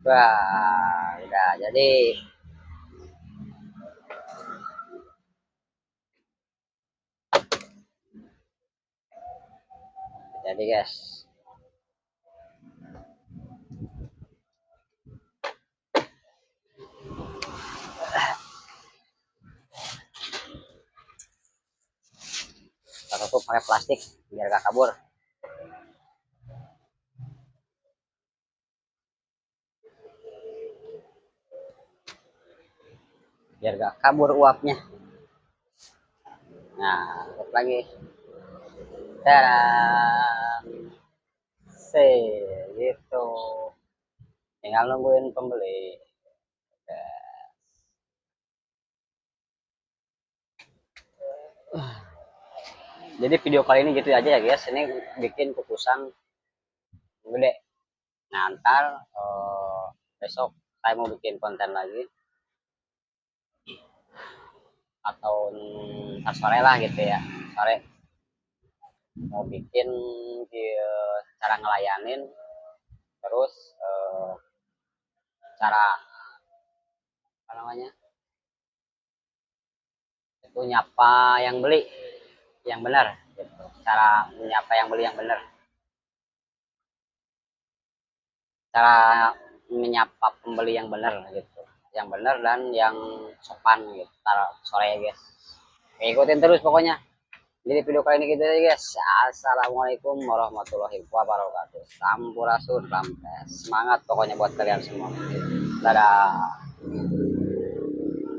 Wah, udah jadi guys. Kita tutup pakai plastik biar gak kabur. Biar gak kabur uapnya. Nah, tutup lagi. Dan gitu. Tinggal nungguin pembeli. Jadi video kali ini gitu aja ya guys. Ini bikin kukusan gede. Nah, ntar besok saya mau bikin konten lagi atau ntar sore lah gitu ya. Sore mau bikin cara ngelayanin, terus cara apa namanya itu nyapa yang beli yang benar gitu. Cara menyapa yang beli yang benar, cara menyapa pembeli yang benar gitu, yang benar dan yang sopan gitu. Ntar sore ya guys, ikutin terus pokoknya. Jadi video kali ini gitu aja guys. Assalamualaikum warahmatullahi wabarakatuh. Sampurasun, semangat pokoknya buat kalian semua. Dadah.